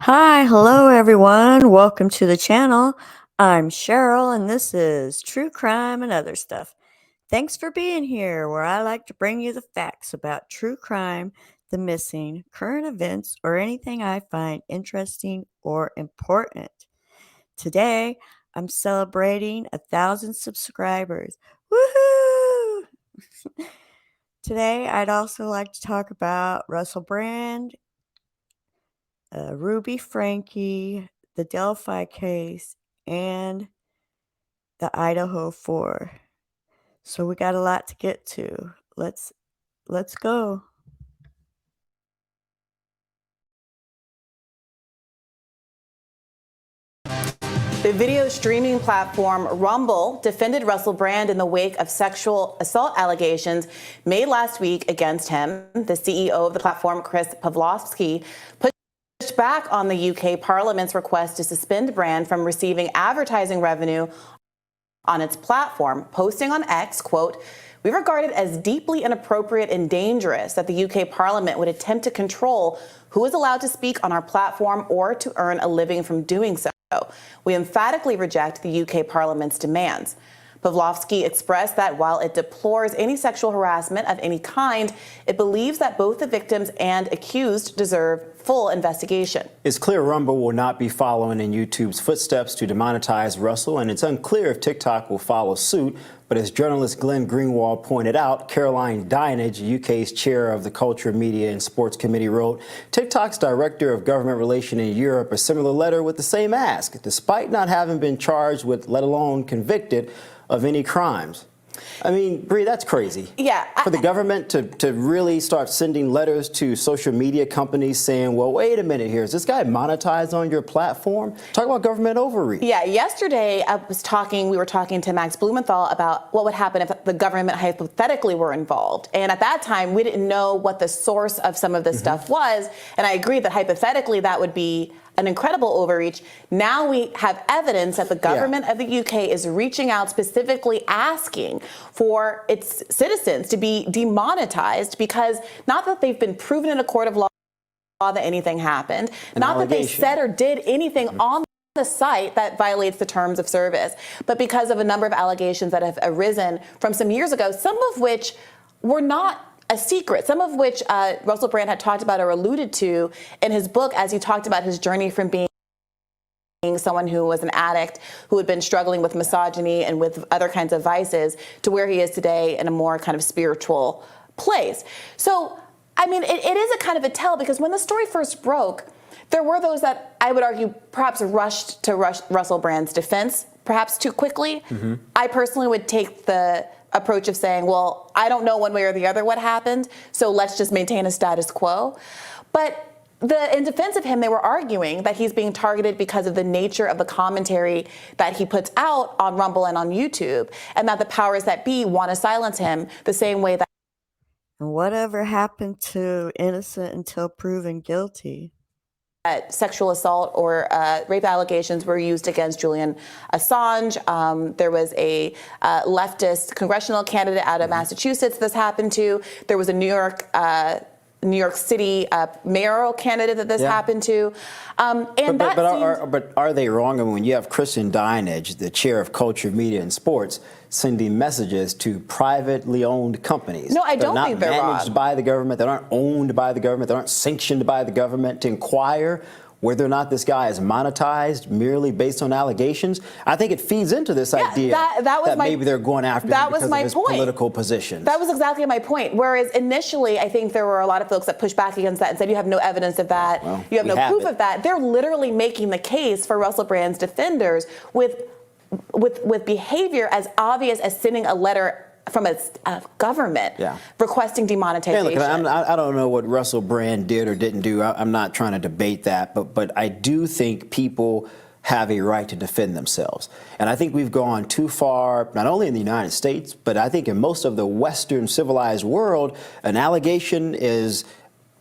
Hi, hello everyone. Welcome to the channel. I'm Cheryl and this is True Crime and Other Stuff. Thanks for being here where I like to bring you the facts about true crime, the missing, current events, or anything I find interesting or important. Today, I'm celebrating 1,000 subscribers. Woohoo! Today, I'd also like to talk about Russell Brand, Ruby Franke, the Delphi case, and the Idaho 4. So we got a lot to get to. Let's go. The video streaming platform Rumble defended Russell Brand in the wake of sexual assault allegations made last week against him. The CEO of the platform, Chris Pavlovski, pushed back on the UK Parliament's request to suspend Brand from receiving advertising revenue on its platform, posting on X, quote, "We regard it as deeply inappropriate and dangerous that the UK Parliament would attempt to control who is allowed to speak on our platform or to earn a living from doing so. We emphatically reject the UK Parliament's demands." Pavlovski expressed that while it deplores any sexual harassment of any kind, it believes that both the victims and accused deserve full investigation. It's clear Rumble will not be following in YouTube's footsteps to demonetize Russell, and it's unclear if TikTok will follow suit. But as journalist Glenn Greenwald pointed out, Caroline Dinenage, UK's chair of the Culture, Media and Sports Committee, wrote TikTok's director of government relations in Europe a similar letter with the same ask, despite not having been charged with, let alone convicted, of any crimes. I mean, Bree, that's crazy. Yeah. For the government to really start sending letters to social media companies saying, well, wait a minute here, is this guy monetized on your platform? Talk about government overreach. Yeah, yesterday we were talking to Max Blumenthal about what would happen if the government hypothetically were involved. And at that time, we didn't know what the source of some of this stuff was. And I agree that hypothetically that would be an incredible overreach. Now we have evidence that the government of the UK is reaching out specifically asking for its citizens to be demonetized because not that they've been proven in a court of law that anything happened, not that they said or did anything on the site that violates the terms of service, but because of a number of allegations that have arisen from some years ago, some of which were not a secret, some of which Russell Brand had talked about or alluded to in his book as he talked about his journey from being someone who was an addict, who had been struggling with misogyny and with other kinds of vices, to where he is today in a more kind of spiritual place. So, I mean, it is a kind of a tell, because when the story first broke, there were those that I would argue perhaps rushed to Russell Brand's defense, perhaps too quickly. I personally would take the approach of saying, well, I don't know one way or the other what happened, so let's just maintain a status quo. But in defense of him, they were arguing that he's being targeted because of the nature of the commentary that he puts out on Rumble and on YouTube, and that the powers that be want to silence him the same way that. And whatever happened to innocent until proven guilty? Sexual assault or rape allegations were used against Julian Assange. There was a leftist congressional candidate out of Massachusetts this happened to. There was a New York City mayoral candidate that this happened to. But are they wrong? I mean, when you have Christian Dinenage, the chair of Culture, Media and Sports, sending messages to privately owned companies. No, I don't think they're wrong. They're not managed by the government. They aren't owned by the government. They aren't sanctioned by the government, to inquire whether or not this guy is monetized merely based on allegations. I think it feeds into this idea that maybe they're going after him because of his political positions. That was exactly my point. Whereas initially, I think there were a lot of folks that pushed back against that and said, you have no evidence of that. Well, you have no proof of that. They're literally making the case for Russell Brand's defenders with behavior as obvious as sending a letter from a government requesting demonetization. Hey, look, I don't know what Russell Brand did or didn't do. I'm not trying to debate that, but I do think people have a right to defend themselves. And I think we've gone too far, not only in the United States, but I think in most of the Western civilized world, an allegation is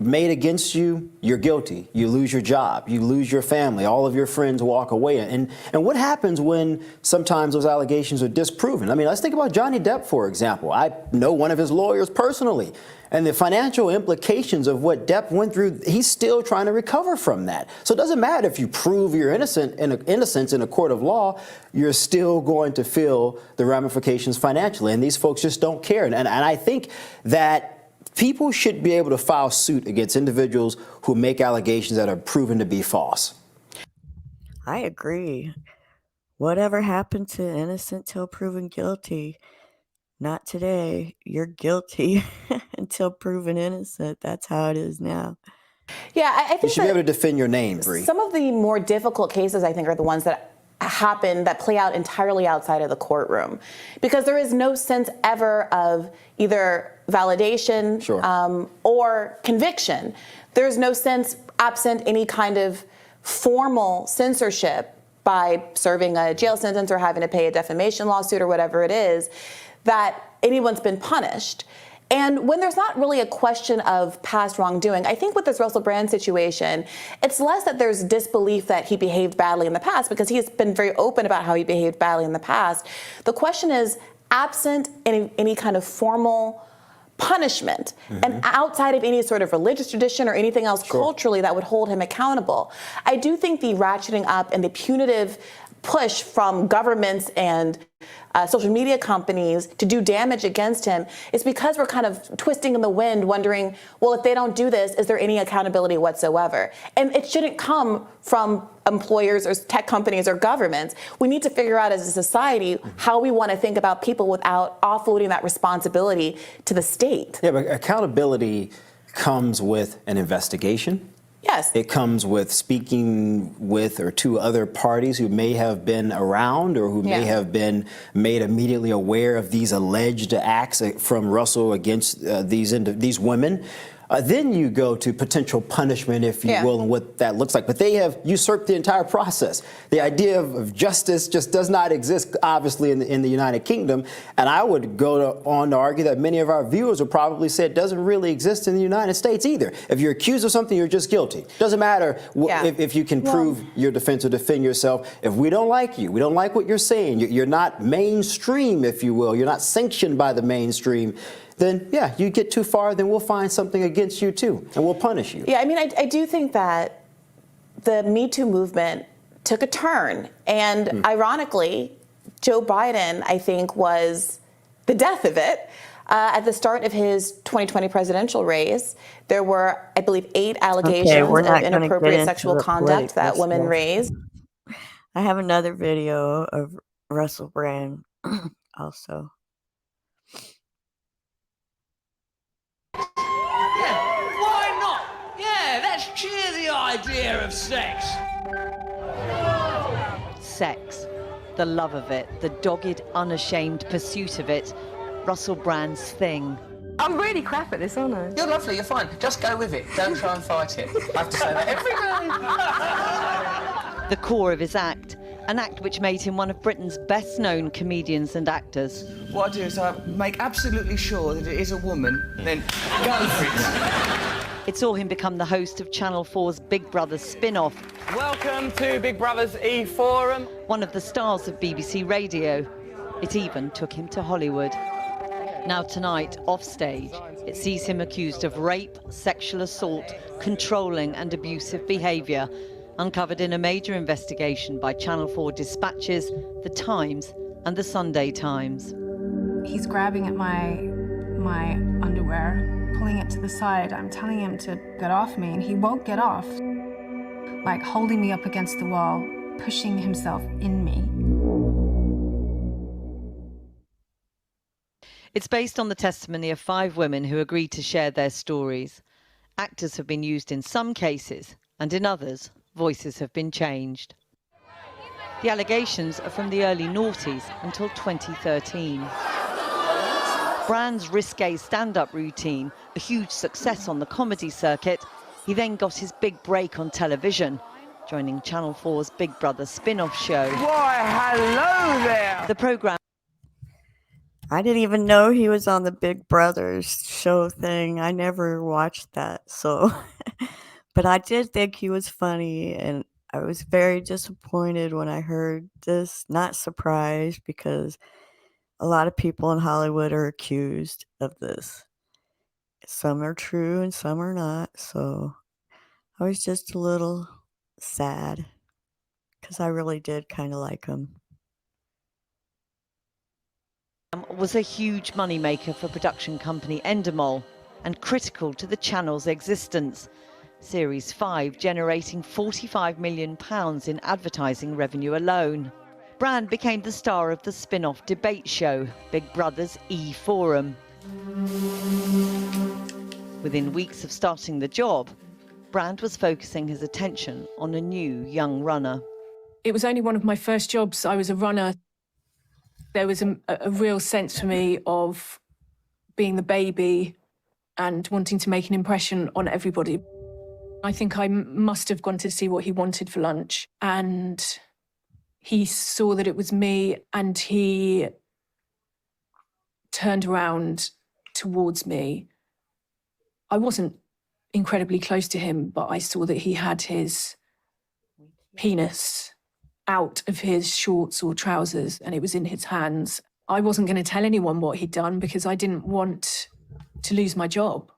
made against you, you're guilty. You lose your job, you lose your family, all of your friends walk away. And what happens when sometimes those allegations are disproven? I mean, let's think about Johnny Depp, for example. I know one of his lawyers personally, and the financial implications of what Depp went through, he's still trying to recover from that. So it doesn't matter if you prove your innocence in a court of law, you're still going to feel the ramifications financially. And these folks just don't care. And I think that people should be able to file suit against individuals who make allegations that are proven to be false. I agree. Whatever happened to innocent till proven guilty? Not today. You're guilty until proven innocent. That's how it is now. Yeah, I think you should be able to defend your name, Bree. Some of the more difficult cases, I think, are the ones that happen that play out entirely outside of the courtroom, because there is no sense ever of either validation or conviction. There's no sense, absent any kind of formal censorship by serving a jail sentence or having to pay a defamation lawsuit or whatever it is, that anyone's been punished. And when there's not really a question of past wrongdoing, I think with this Russell Brand situation, it's less that there's disbelief that he behaved badly in the past, because he's been very open about how he behaved badly in the past. The question is, absent any kind of formal punishment and outside of any sort of religious tradition or anything else culturally that would hold him accountable, I do think the ratcheting up and the punitive push from governments and social media companies to do damage against him is because we're kind of twisting in the wind, wondering, well, if they don't do this, is there any accountability whatsoever? And it shouldn't come from employers or tech companies or governments. We need to figure out as a society how we want to think about people without offloading that responsibility to the state. Yeah, but accountability comes with an investigation. Yes. It comes with speaking with or to other parties who may have been around or who may have been made immediately aware of these alleged acts from Russell against these women. Then you go to potential punishment, if you will, and what that looks like. But they have usurped the entire process. The idea of justice just does not exist, obviously, in the United Kingdom. And I would go on to argue that many of our viewers would probably say it doesn't really exist in the United States either. If you're accused of something, you're just guilty. Doesn't matter if you can prove your defense or defend yourself. If we don't like you, we don't like what you're saying, you're not mainstream, if you will, you're not sanctioned by the mainstream, then, yeah, you get too far, then we'll find something against you, too, and we'll punish you. Yeah, I mean, I do think that the Me Too movement took a turn. And ironically, Joe Biden, I think, was the death of it. At the start of his 2020 presidential race, there were, I believe, 8 allegations of inappropriate sexual conduct that women raised. I have another video of Russell Brand also. Cheer the idea of sex. Sex, the love of it, the dogged, unashamed pursuit of it, Russell Brand's thing. I'm really crap at this, aren't I? You're lovely, you're fine. Just go with it. Don't try and fight it. I have to say that every day. The core of his act, an act which made him one of Britain's best-known comedians and actors. What I do is I make absolutely sure that it is a woman, then go for it. It saw him become the host of Channel 4's Big Brother spin-off. Welcome to Big Brother's E-Forum. One of the stars of BBC Radio. It even took him to Hollywood. Now tonight, off stage, it sees him accused of rape, sexual assault, controlling and abusive behaviour, uncovered in a major investigation by Channel 4 Dispatches, The Times and The Sunday Times. He's grabbing at my underwear, pulling it to the side. I'm telling him to get off me, and he won't get off. Like holding me up against the wall, pushing himself in me. It's based on the testimony of 5 women who agreed to share their stories. Actors have been used in some cases, and in others, voices have been changed. The allegations are from the early noughties until 2013. Brand's risque stand-up routine, a huge success on the comedy circuit. He then got his big break on television, joining Channel 4's Big Brother spin-off show. Why, hello there. The programme. I didn't even know he was on the Big Brothers show thing. I never watched that, so but I did think he was funny, and I was very disappointed when I heard this. Not surprised, because a lot of people in Hollywood are accused of this. Some are true and some are not, so I was just a little sad because I really did kind of like him. Was a huge moneymaker for production company Endemol and critical to the channel's existence. Series 5 generating £45 million in advertising revenue alone. Brand became the star of the spin-off debate show, Big Brother's E-Forum. Within weeks of starting the job, Brand was focusing his attention on a new young runner. It was only one of my first jobs. I was a runner. There was a real sense for me of being the baby and wanting to make an impression on everybody. I think I must have gone to see what he wanted for lunch, and he saw that it was me, and he turned around towards me. I wasn't incredibly close to him, but I saw that he had his penis out of his shorts or trousers, and it was in his hands. I wasn't going to tell anyone what he'd done because I didn't want to lose my job.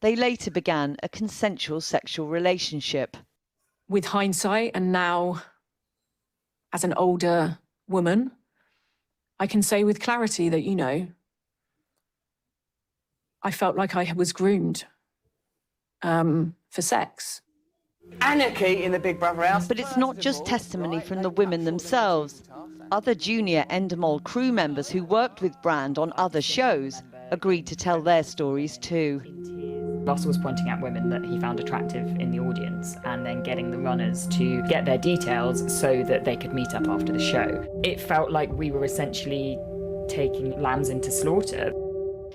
They later began a consensual sexual relationship. With hindsight, and now as an older woman, I can say with clarity that, you know, I felt like I was groomed for sex. Anarchy in the Big Brother house. But it's not just testimony from the women themselves. Other junior Endemol crew members who worked with Brand on other shows agreed to tell their stories too. Russell was pointing out women that he found attractive in the audience and then getting the runners to get their details so that they could meet up after the show. It felt like we were essentially taking lambs into slaughter.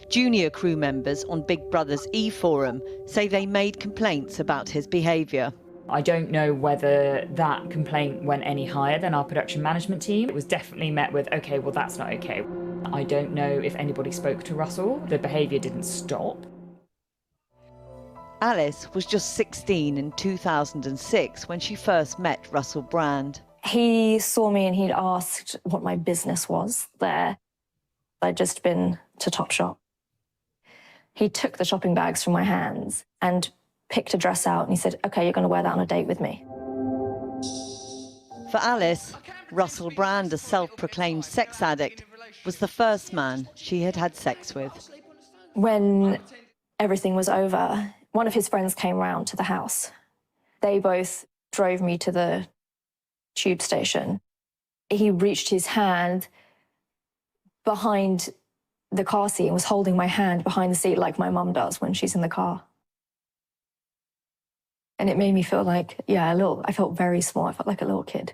Junior crew members on Big Brother's E-Forum say they made complaints about his behaviour. I don't know whether that complaint went any higher than our production management team. It was definitely met with, okay, well, that's not okay. I don't know if anybody spoke to Russell. The behaviour didn't stop. Alice was just 16 in 2006 when she first met Russell Brand. He saw me and he'd asked what my business was there. I'd just been to Topshop. He took the shopping bags from my hands and picked a dress out and he said, okay, you're going to wear that on a date with me. For Alice, Russell Brand, a self-proclaimed sex addict, was the first man she had had sex with. When everything was over, one of his friends came round to the house. They both drove me to the tube station. He reached his hand behind the car seat and was holding my hand behind the seat like my mum does when she's in the car. And it made me feel like, yeah, I felt very small. I felt like a little kid.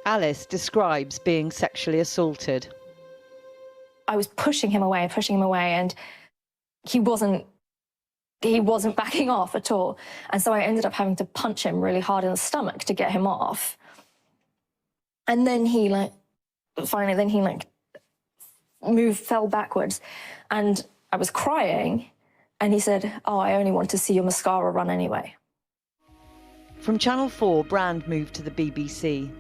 Alice describes being sexually assaulted. I was pushing him away, and he wasn't backing off at all. And so I ended up having to punch him really hard in the stomach to get him off. And then he fell backwards, and I was crying, and he said, oh, I only want to see your mascara run anyway. From Channel 4, Brand moved to the BBC,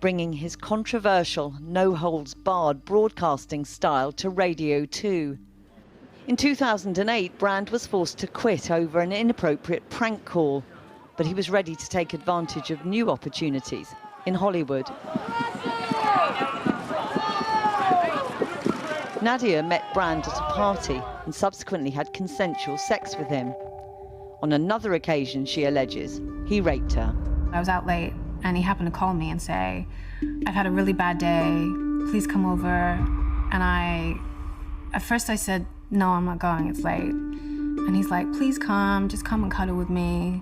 bringing his controversial, no-holds-barred broadcasting style to Radio 2. In 2008, Brand was forced to quit over an inappropriate prank call, but he was ready to take advantage of new opportunities in Hollywood. Nadia met Brand at a party and subsequently had consensual sex with him. On another occasion, she alleges, he raped her. I was out late and he happened to call me and say, I've had a really bad day, please come over. And at first I said, no, I'm not going, it's late. And he's like, please come, just come and cuddle with me.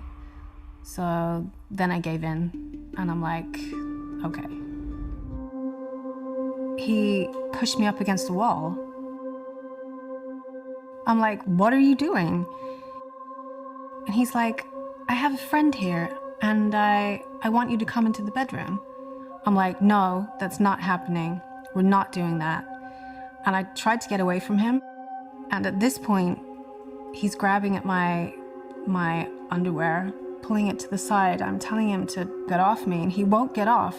So then I gave in and I'm like, okay. He pushed me up against the wall. I'm like, what are you doing? And he's like, I have a friend here and I want you to come into the bedroom. I'm like, no, that's not happening. We're not doing that. And I tried to get away from him. And at this point, he's grabbing at my underwear, pulling it to the side. I'm telling him to get off me, and he won't get off.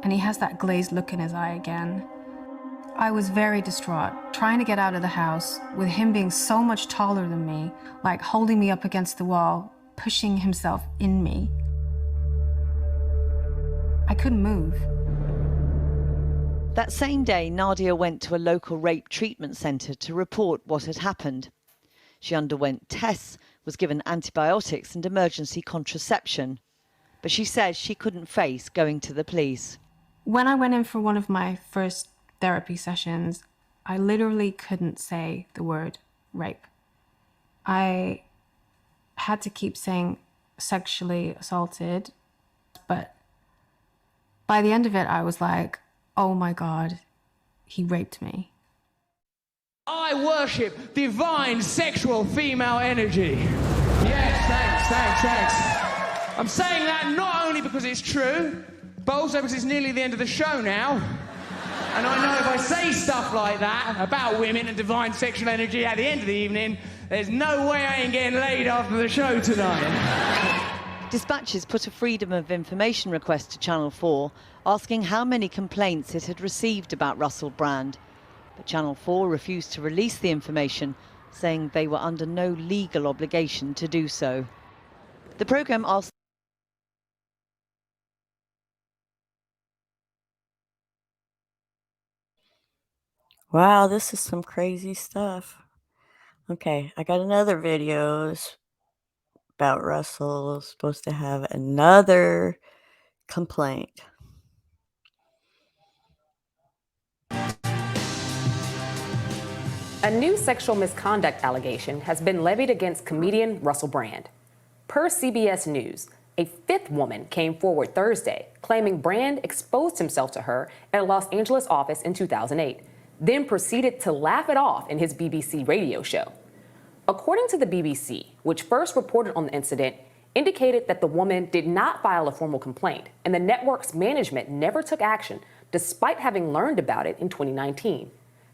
And he has that glazed look in his eye again. I was very distraught, trying to get out of the house with him being so much taller than me, like holding me up against the wall, pushing himself in me. I couldn't move. That same day, Nadia went to a local rape treatment centre to report what had happened. She underwent tests, was given antibiotics and emergency contraception. But she says she couldn't face going to the police. When I went in for one of my first therapy sessions, I literally couldn't say the word rape. I had to keep saying sexually assaulted, but by the end of it, I was like, oh my God, he raped me. I worship divine sexual female energy. Yes, thanks. I'm saying that not only because it's true, but also because it's nearly the end of the show now. And I know if I say stuff like that about women and divine sexual energy at the end of the evening, there's no way I ain't getting laid after the show tonight. Dispatches put a Freedom of Information request to Channel 4, asking how many complaints it had received about Russell Brand. But Channel 4 refused to release the information, saying they were under no legal obligation to do so. The programme asked... Wow, this is some crazy stuff. Okay, I got another video about Russell supposed to have another complaint. A new sexual misconduct allegation has been levied against comedian Russell Brand. Per CBS News, a fifth woman came forward Thursday claiming Brand exposed himself to her at a Los Angeles office in 2008, then proceeded to laugh it off in his BBC radio show. According to the BBC, which first reported on the incident, indicated that the woman did not file a formal complaint and the network's management never took action despite having learned about it in 2019.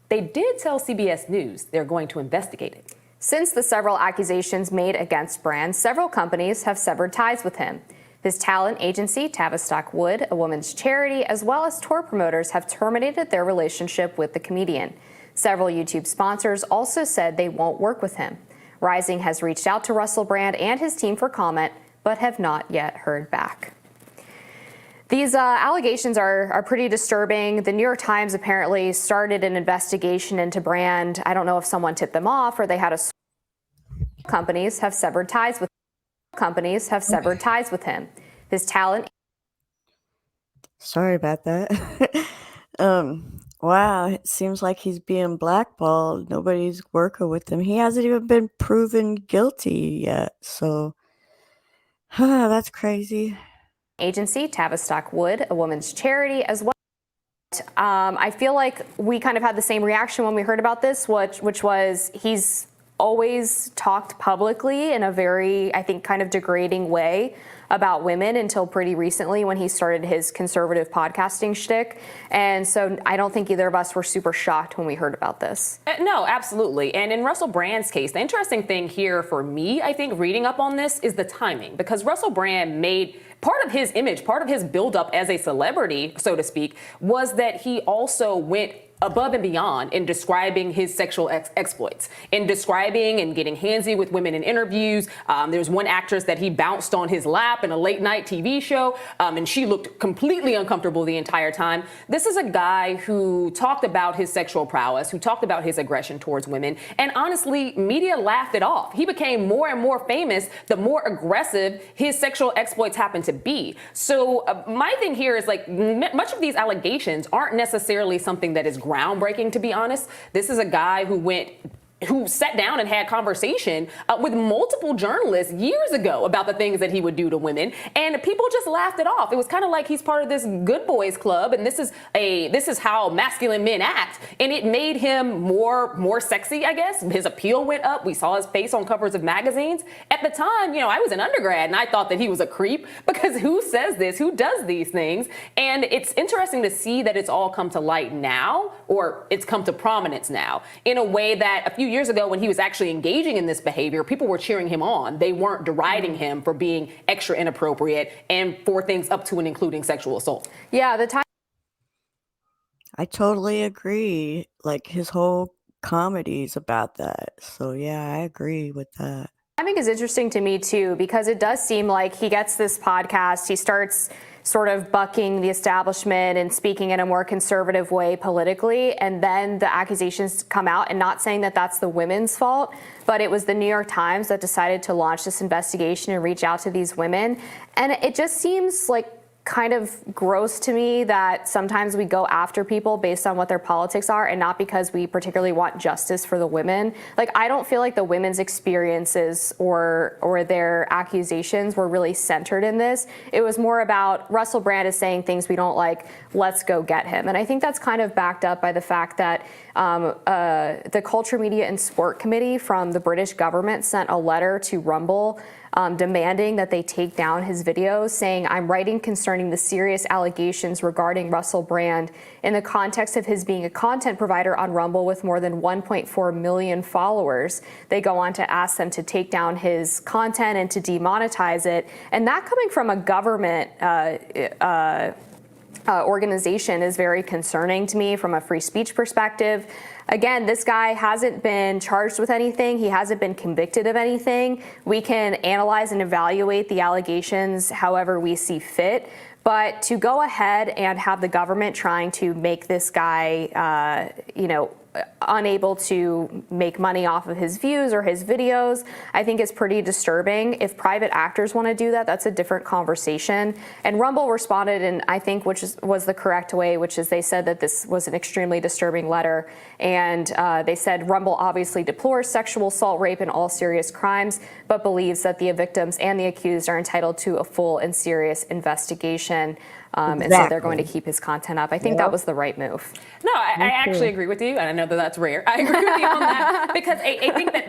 They did tell CBS News they're going to investigate it. Since the several accusations made against Brand, several companies have severed ties with him. His talent agency, Tavistock Wood, a women's charity, as well as tour promoters have terminated their relationship with the comedian. Several YouTube sponsors also said they won't work with him. Rising has reached out to Russell Brand and his team for comment, but have not yet heard back. These allegations are pretty disturbing. The New York Times apparently started an investigation into Brand. I don't know if someone tipped them off or they had a... Companies have severed ties with him. His talent... Sorry about that. Wow, it seems like he's being blackballed. Nobody's working with him. He hasn't even been proven guilty yet, so that's crazy. Agency, Tavistock Wood, a women's charity, as well. I feel like we kind of had the same reaction when we heard about this, which was he's always talked publicly in a very, I think, kind of degrading way about women until pretty recently when he started his conservative podcasting shtick. And so I don't think either of us were super shocked when we heard about this. No, absolutely. And in Russell Brand's case, the interesting thing here for me, I think, reading up on this is the timing, because Russell Brand made part of his image, part of his buildup as a celebrity, so to speak, was that he also went above and beyond in describing his sexual exploits, in describing and getting handsy with women in interviews. There's one actress that he bounced on his lap in a late night TV show, and she looked completely uncomfortable the entire time. This is a guy who talked about his sexual prowess, who talked about his aggression towards women, and honestly, media laughed it off. He became more and more famous the more aggressive his sexual exploits happened to be. So my thing here is, like, much of these allegations aren't necessarily something that is groundbreaking, to be honest. This is a guy who went who sat down and had conversation with multiple journalists years ago about the things that he would do to women, and people just laughed it off. It was kind of like he's part of this good boys club, and this is how masculine men act, and it made him more sexy, I guess. His appeal went up. We saw his face on covers of magazines. At the time, I was an undergrad, and I thought that he was a creep, because who says this? Who does these things? And it's interesting to see that it's all come to light now, or it's come to prominence now, in a way that a few years ago, when he was actually engaging in this behavior, people were cheering him on. They weren't deriding him for being extra inappropriate and for things up to and including sexual assault. Yeah, the time. I totally agree. Like, his whole comedy's about that. So yeah, I agree with that. Timing is interesting to me too, because it does seem like he gets this podcast, he starts sort of bucking the establishment and speaking in a more conservative way politically, and then the accusations come out, and not saying that that's the women's fault, but it was the New York Times that decided to launch this investigation and reach out to these women. And it just seems like kind of gross to me that sometimes we go after people based on what their politics are, and not because we particularly want justice for the women. Like, I don't feel like the women's experiences or their accusations were really centered in this. It was more about Russell Brand is saying things we don't like, let's go get him. And I think that's kind of backed up by the fact that the Culture, Media and Sport Committee from the British government sent a letter to Rumble demanding that they take down his videos, saying, I'm writing concerning the serious allegations regarding Russell Brand in the context of his being a content provider on Rumble with more than 1.4 million followers. They go on to ask them to take down his content and to demonetize it. And that coming from a government organization is very concerning to me from a free speech perspective. Again, this guy hasn't been charged with anything. He hasn't been convicted of anything. We can analyze and evaluate the allegations however we see fit. But to go ahead and have the government trying to make this guy, unable to make money off of his views or his videos, I think is pretty disturbing. If private actors want to do that, that's a different conversation. And Rumble responded, and I think which was the correct way, which is they said that this was an extremely disturbing letter. And they said Rumble obviously deplores sexual assault, rape, and all serious crimes, but believes that the victims and the accused are entitled to a full and serious investigation. And so they're going to keep his content up. I think that was the right move. No, I actually agree with you, and I know that that's rare. I agree with you on that, because I think that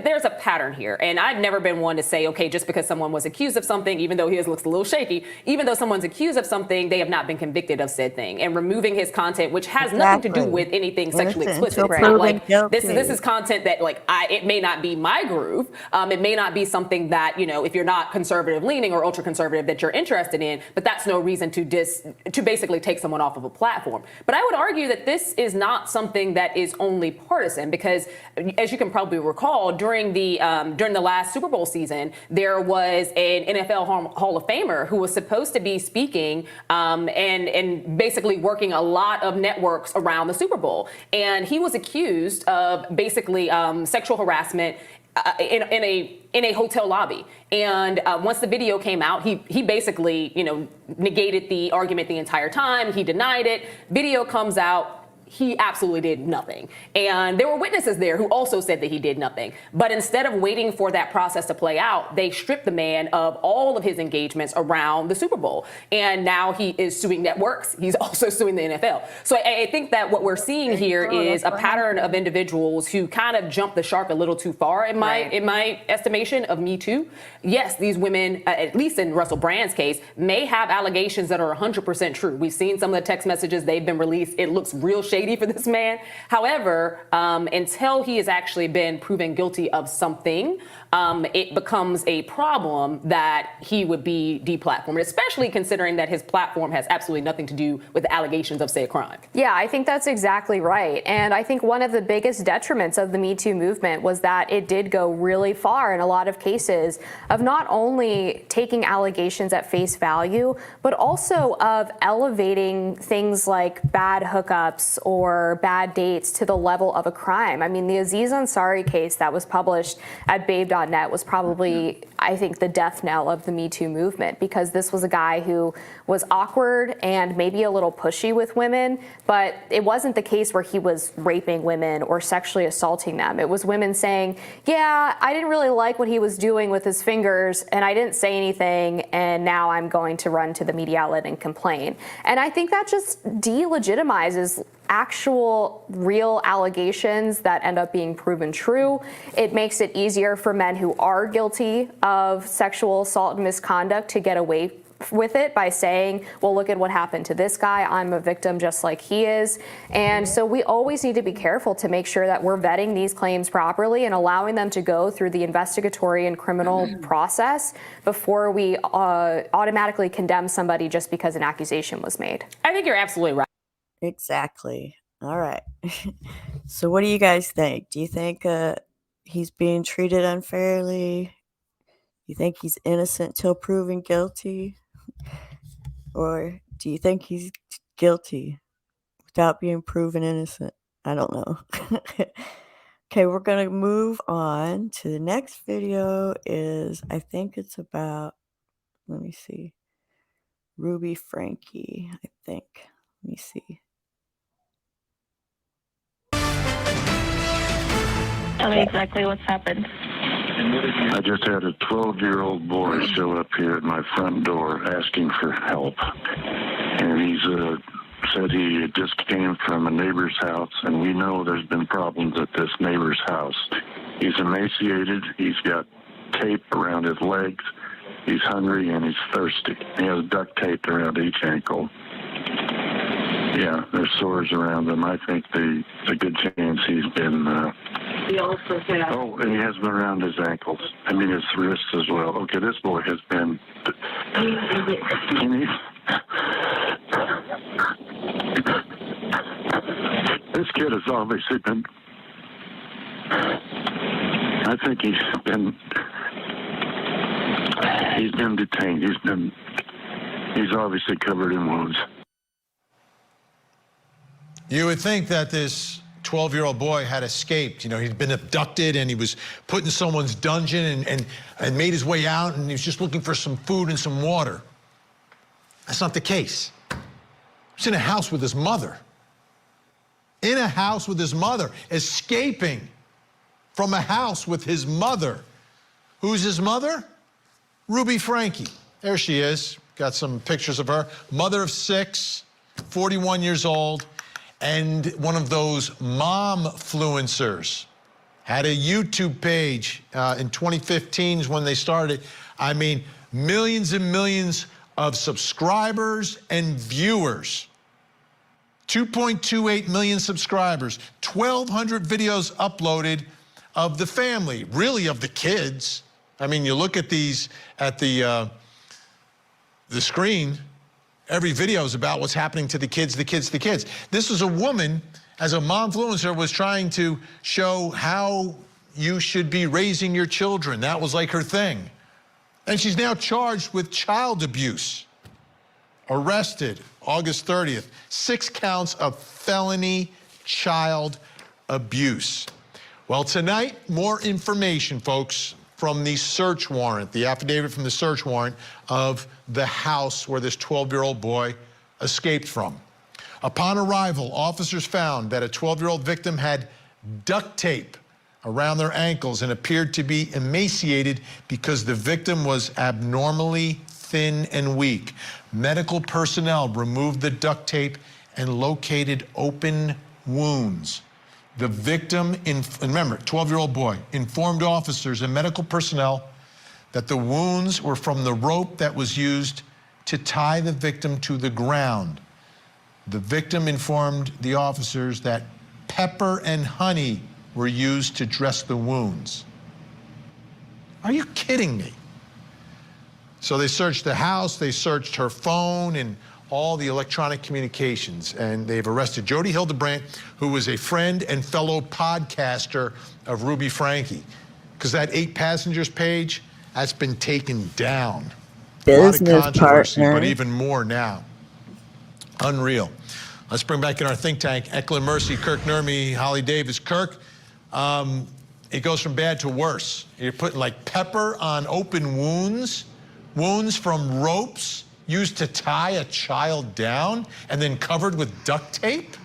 there's a pattern here, and I've never been one to say, okay, just because someone was accused of something, even though his looks a little shaky, even though someone's accused of something, they have not been convicted of said thing. And removing his content, which has nothing to do with anything sexually explicit. It's not like this is content that it may not be my groove. It may not be something that, if you're not conservative leaning or ultra conservative, that you're interested in, but that's no reason to basically take someone off of a platform. But I would argue that this is not something that is only partisan, because as you can probably recall, during the last Super Bowl season, there was an NFL Hall of Famer who was supposed to be speaking and basically working a lot of networks around the Super Bowl, and he was accused of basically sexual harassment in a hotel lobby. And once the video came out, he basically, negated the argument the entire time. He denied it. Video comes out. He absolutely did nothing. And there were witnesses there who also said that he did nothing. But instead of waiting for that process to play out, they stripped the man of all of his engagements around the Super Bowl. And now he is suing networks. He's also suing the NFL. So I think that what we're seeing here is a pattern of individuals who kind of jumped the shark a little too far, in my estimation, of Me Too. Yes, these women, at least in Russell Brand's case, may have allegations that are 100% true. We've seen some of the text messages. They've been released. It looks real shady for this man. However, until he has actually been proven guilty of something, it becomes a problem that he would be deplatformed, especially considering that his platform has absolutely nothing to do with the allegations of, say, a crime. Yeah, I think that's exactly right. And I think one of the biggest detriments of the Me Too movement was that it did go really far in a lot of cases of not only taking allegations at face value, but also of elevating things like bad hookups or bad dates to the level of a crime. I mean, the Aziz Ansari case that was published at babe.com net was probably, I think, the death knell of the Me Too movement, because this was a guy who was awkward and maybe a little pushy with women, but it wasn't the case where he was raping women or sexually assaulting them. It was women saying, yeah, I didn't really like what he was doing with his fingers and I didn't say anything, and now I'm going to run to the media outlet and complain. And I think that just delegitimizes actual real allegations that end up being proven true. It makes it easier for men who are guilty of sexual assault and misconduct to get away with it by saying, well, look at what happened to this guy. I'm a victim just like he is. And so we always need to be careful to make sure that we're vetting these claims properly and allowing them to go through the investigatory and criminal process before we automatically condemn somebody just because an accusation was made. I think you're absolutely right. Exactly. All right. So what do you guys think? Do you think he's being treated unfairly? You think he's innocent till proven guilty? Or do you think he's guilty without being proven innocent? I don't know. Okay, we're going to move on to the next video. I think it's about, let me see, Ruby Franke, I think. Let me see. Tell me exactly what's happened. I just had a 12-year-old boy show up here at my front door asking for help. And he's said he just came from a neighbor's house, and we know there's been problems at this neighbor's house. He's emaciated. He's got tape around his legs. He's hungry, and he's thirsty. He has duct tape around each ankle. Yeah, there's sores around him. I think there's a good chance he's been... He also said... Oh, and he has been around his ankles. I mean, his wrists as well. Okay, this boy has been... This kid has obviously been... I think he's been detained. He's obviously covered in wounds. You would think that this 12-year-old boy had escaped. You know, he'd been abducted and he was put in someone's dungeon and made his way out, and he was just looking for some food and some water. That's not the case. He's in a house with his mother. In a house with his mother, escaping from a house with his mother. Who's his mother? Ruby Franke. There she is. Got some pictures of her. Mother of 6, 41 years old. And one of those mom-fluencers. Had a YouTube page in 2015 is when they started. I mean, millions and millions of subscribers and viewers. 2.28 million subscribers. 1,200 videos uploaded of the family, really of the kids. I mean, you look at these at the screen. Every video is about what's happening to the kids, the kids, the kids. This is a woman, as a mom-fluencer, was trying to show how you should be raising your children. That was like her thing. And she's now charged with child abuse. Arrested August 30th. 6 counts of felony child abuse. Well, tonight, more information, folks, from the search warrant, the affidavit from the search warrant of the house where this 12-year-old boy escaped from. Upon arrival, officers found that a 12-year-old victim had duct tape around their ankles and appeared to be emaciated because the victim was abnormally thin and weak. Medical personnel removed the duct tape and located open wounds. The victim, remember, 12-year-old boy, informed officers and medical personnel that the wounds were from the rope that was used to tie the victim to the ground. The victim informed the officers that pepper and honey were used to dress the wounds. Are you kidding me? So they searched the house, they searched her phone and all the electronic communications, and they've arrested Jody Hildebrandt, who was a friend and fellow podcaster of Ruby Franke. Because that 8 passengers page, that's been taken down. Business a lot of controversy, partner. but even more now. Unreal. Let's bring back in our think tank, Eklund Mercy, Kirk Nurmi, Holly Davis. Kirk, it goes from bad to worse. You're putting like pepper on open wounds, wounds from ropes used to tie a child down and then covered with duct tape?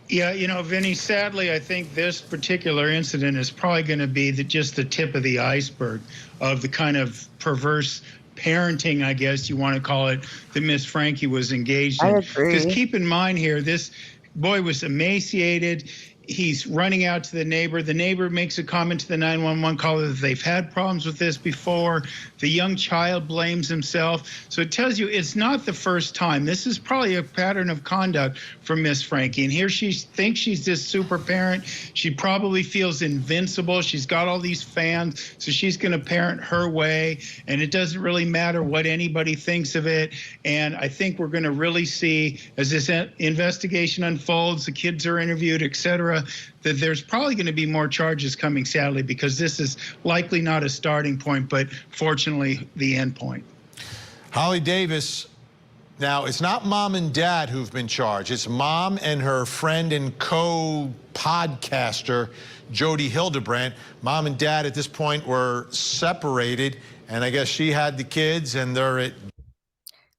Yeah, you know, Vinny, sadly, I think this particular incident is probably going to be just the tip of the iceberg of the kind of perverse parenting, I guess you want to call it, that Miss Frankie was engaged in. I agree. Because keep in mind here, this boy was emaciated. He's running out to the neighbor. The neighbor makes a comment to the 911 caller that they've had problems with this before. The young child blames himself. So it tells you it's not the first time. This is probably a pattern of conduct from Miss Frankie. And here she thinks she's this super parent. She probably feels invincible. She's got all these fans, so she's going to parent her way. And it doesn't really matter what anybody thinks of it. And I think we're going to really see, as this investigation unfolds, the kids are interviewed, et cetera, that there's probably going to be more charges coming, sadly, because this is likely not a starting point, but fortunately the end point. Holly Davis, now it's not mom and dad who've been charged. It's mom and her friend and co-podcaster, Jodi Hildebrandt. Mom and dad at this point were separated, and I guess she had the kids and they're at...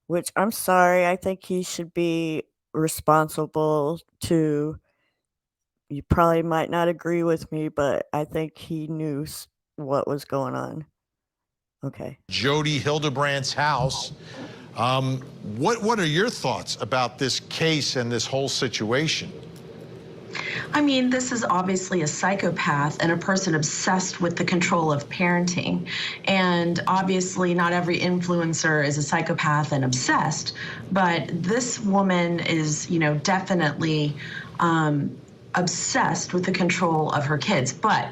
Which, I'm sorry, I think he should be responsible to... You probably might not agree with me, but I think he knew what was going on. Okay. Jodi Hildebrandt's house. What are your thoughts about this case and this whole situation? I mean, this is obviously a psychopath and a person obsessed with the control of parenting. And obviously not every influencer is a psychopath and obsessed, but this woman is, you know, definitely obsessed with the control of her kids. But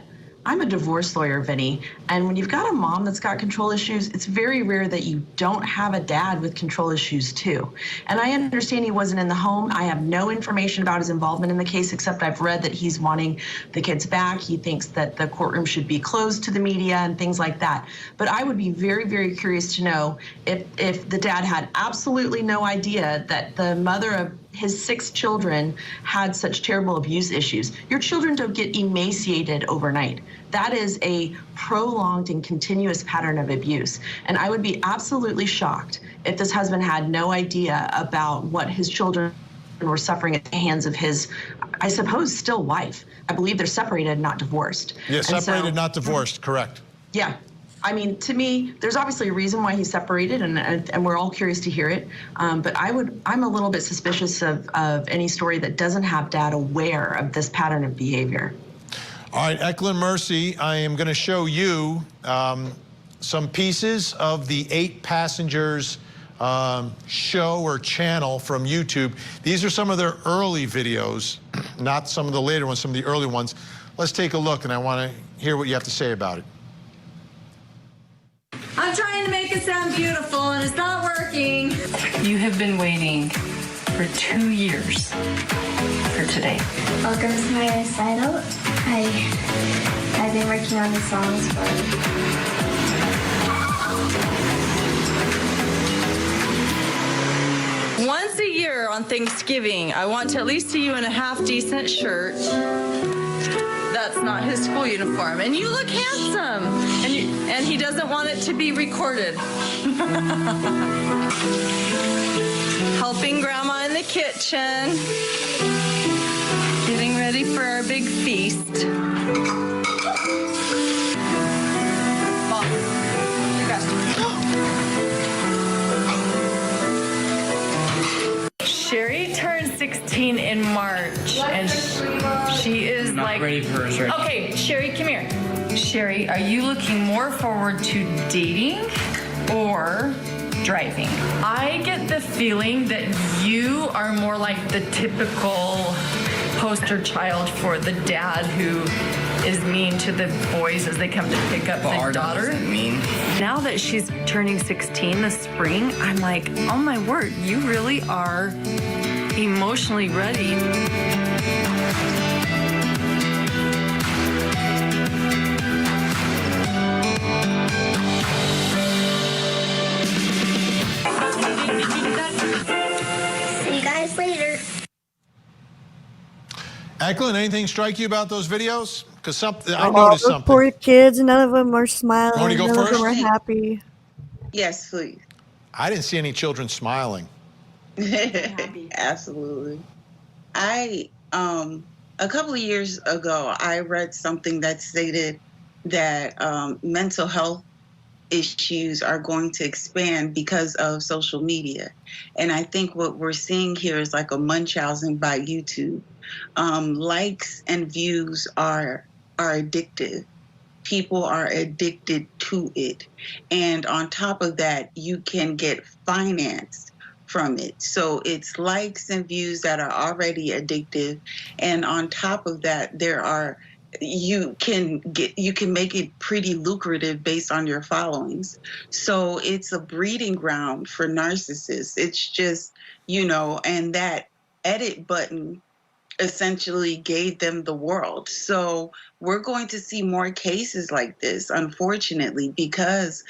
I'm a divorce lawyer, Vinny, and when you've got a mom that's got control issues, it's very rare that you don't have a dad with control issues too. And I understand he wasn't in the home. I have no information about his involvement in the case, except I've read that he's wanting the kids back. He thinks that the courtroom should be closed to the media and things like that. But I would be very, very curious to know if the dad had absolutely no idea that the mother of his 6 children had such terrible abuse issues. Your children don't get emaciated overnight. That is a prolonged and continuous pattern of abuse. And I would be absolutely shocked if this husband had no idea about what his children were suffering at the hands of his, I suppose, still wife. I believe they're separated, not divorced. Yeah, separated, not divorced, correct. Yeah. I mean, to me, there's obviously a reason why he's separated, and we're all curious to hear it. But I'm a little bit suspicious of any story that doesn't have dad aware of this pattern of behavior. All right, Eklund Mercy, I am going to show you some pieces of the 8 Passengers show or channel from YouTube. These are some of their early videos, not some of the later ones, some of the early ones. Let's take a look, and I want to hear what you have to say about it. I'm trying to make it sound beautiful, and it's not working. You have been waiting for 2 years for today. Welcome to my recital. I've been working on the songs for Once a year on Thanksgiving, I want to at least see you in a half-decent shirt. That's not his school uniform. And you look handsome. And he doesn't want it to be recorded. Helping Grandma in the kitchen. Getting ready for our big feast. Mom, Sherry turned 16 in March, and she is not ready for hers right now. Okay, Sherry, come here. Sherry, are you looking more forward to dating or driving? I get the feeling that you are more like the typical poster child for the dad who is mean to the boys as they come to pick up the daughter. Mean. Now that she's turning 16 this spring, I'm like, oh my word, you really are emotionally ready. See you guys later. Eklund, anything strike you about those videos? Because I Oh, noticed those something. poor kids, none of them are smiling. Want to go None of them first? are happy. Yes, please. I didn't see any children smiling. Absolutely. I a couple of years ago, I read something that stated that mental health issues are going to expand because of social media. And I think what we're seeing here is like a Munchausen by YouTube. Likes and views are addictive. People are addicted to it. And on top of that, you can get financed from it. So it's likes and views that are already addictive. And on top of that, you can make it pretty lucrative based on your followings. So it's a breeding ground for narcissists. It's just, and that edit button essentially gave them the world. So we're going to see more cases like this, unfortunately, because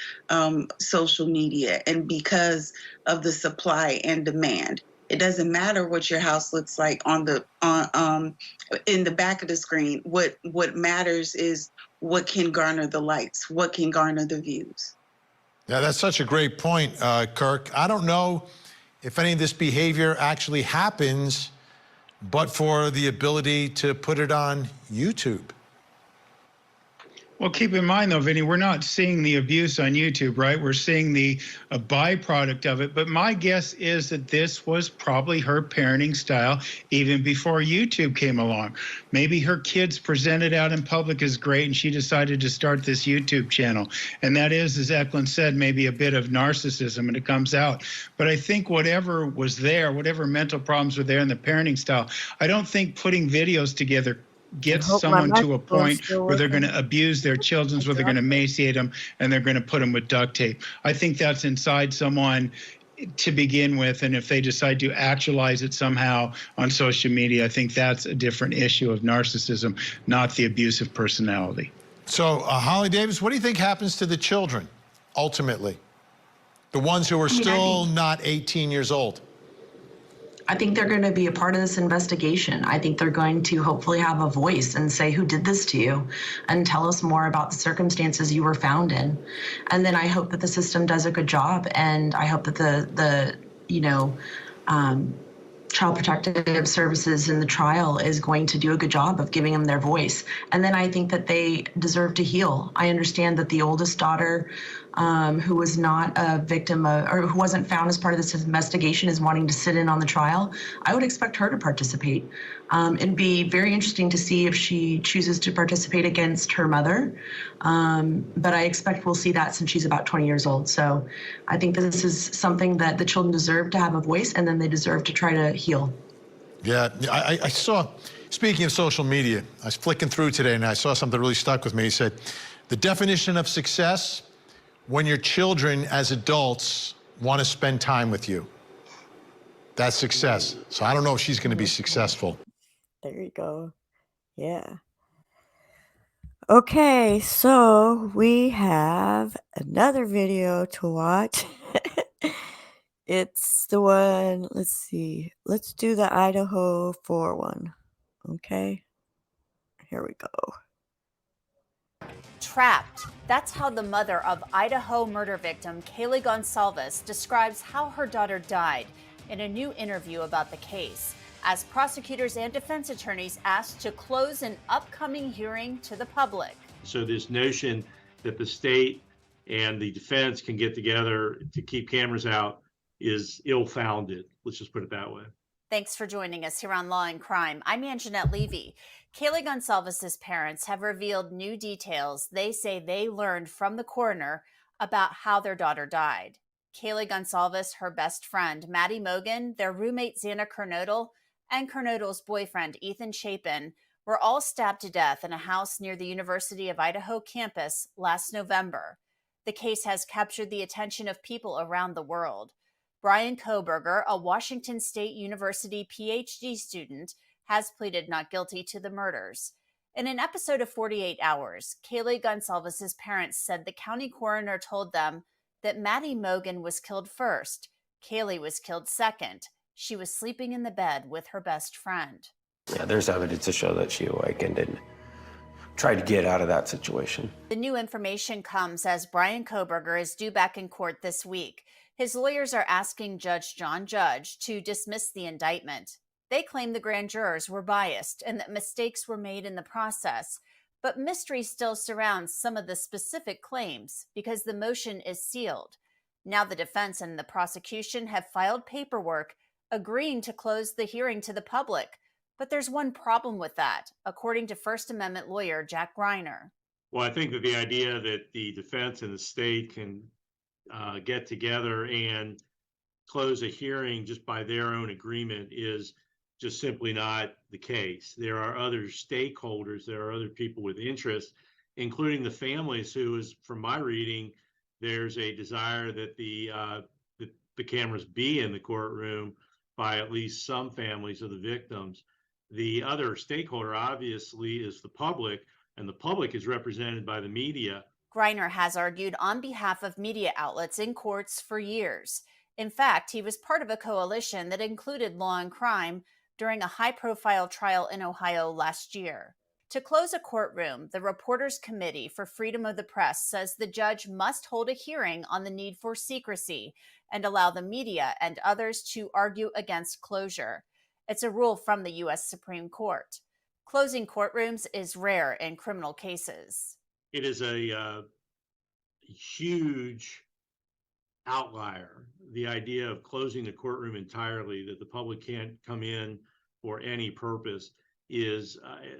social media and because of the supply and demand. It doesn't matter what your house looks like in the back of the screen. What matters is what can garner the likes, what can garner the views. Yeah, that's such a great point, Kirk. I don't know if any of this behavior actually happens but for the ability to put it on YouTube. Well, keep in mind, though, Vinny, we're not seeing the abuse on YouTube, right? We're seeing a byproduct of it. But my guess is that this was probably her parenting style even before YouTube came along. Maybe her kids presented out in public as great, and she decided to start this YouTube channel. And that is, as Eklund said, maybe a bit of narcissism, and it comes out. But I think whatever was there, whatever mental problems were there in the parenting style, I don't think putting videos together get someone to a point where they're going to abuse their children, where they're going to emaciate them, and they're going to put them with duct tape. I think that's inside someone to begin with, and if they decide to actualize it somehow on social media, I think that's a different issue of narcissism, not the abusive personality. So, Holly Davis, what do you think happens to the children, ultimately? The ones who are still not 18 years old? I think they're going to be a part of this investigation. I think they're going to hopefully have a voice and say, who did this to you? And tell us more about the circumstances you were found in. And then I hope that the system does a good job. And I hope that the Child Protective Services in the trial is going to do a good job of giving them their voice. And then I think that they deserve to heal. I understand that the oldest daughter, who was not a victim of, or who wasn't found as part of this investigation, is wanting to sit in on the trial. I would expect her to participate. It'd be very interesting to see if she chooses to participate against her mother. But I expect we'll see that since she's about 20 years old. So I think this is something that the children deserve to have a voice, and then they deserve to try to heal. Yeah, I saw, speaking of social media, I was flicking through today and I saw something that really stuck with me. He said, the definition of success, when your children as adults want to spend time with you. That's success. So I don't know if she's going to be successful. There you go. Yeah. Okay, so we have another video to watch. It's the one, let's see. Let's do the Idaho 4 one. Okay. Here we go. Trapped. That's how the mother of Idaho murder victim Kaylee Goncalves describes how her daughter died in a new interview about the case, as prosecutors and defense attorneys asked to close an upcoming hearing to the public. So this notion that the state and the defense can get together to keep cameras out is ill-founded. Let's just put it that way. Thanks for joining us here on Law and Crime. I'm Anjanette Levy. Kaylee Goncalves' parents have revealed new details they say they learned from the coroner about how their daughter died. Kaylee Goncalves, her best friend, Maddie Mogen, their roommate, Xana Kernodle, and Kernodle's boyfriend, Ethan Chapin, were all stabbed to death in a house near the University of Idaho campus last November. The case has captured the attention of people around the world. Brian Kohberger, a Washington State University PhD student, has pleaded not guilty to the murders. In an episode of 48 Hours, Kaylee Goncalves' parents said the county coroner told them that Maddie Mogen was killed first. Kaylee was killed second. She was sleeping in the bed with her best friend. Yeah, there's evidence to show that she awakened and tried to get out of that situation. The new information comes as Bryan Kohberger is due back in court this week. His lawyers are asking Judge John Judge to dismiss the indictment. They claim the grand jurors were biased and that mistakes were made in the process. But mystery still surrounds some of the specific claims because the motion is sealed. Now the defense and the prosecution have filed paperwork agreeing to close the hearing to the public. But there's one problem with that, according to First Amendment lawyer Jack Greiner. Well, I think that the idea that the defense and the state can get together and close a hearing just by their own agreement is just simply not the case. There are other stakeholders, there are other people with interest, including the families who is, from my reading, there's a desire that the cameras be in the courtroom by at least some families of the victims. The other stakeholder, obviously, is the public, and the public is represented by the media. Greiner has argued on behalf of media outlets in courts for years. In fact, he was part of a coalition that included Law and Crime during a high-profile trial in Ohio last year. To close a courtroom, the Reporters Committee for Freedom of the Press says the judge must hold a hearing on the need for secrecy and allow the media and others to argue against closure. It's a rule from the U.S. Supreme Court. Closing courtrooms is rare in criminal cases. It is a huge outlier. The idea of closing the courtroom entirely, that the public can't come in for any purpose, is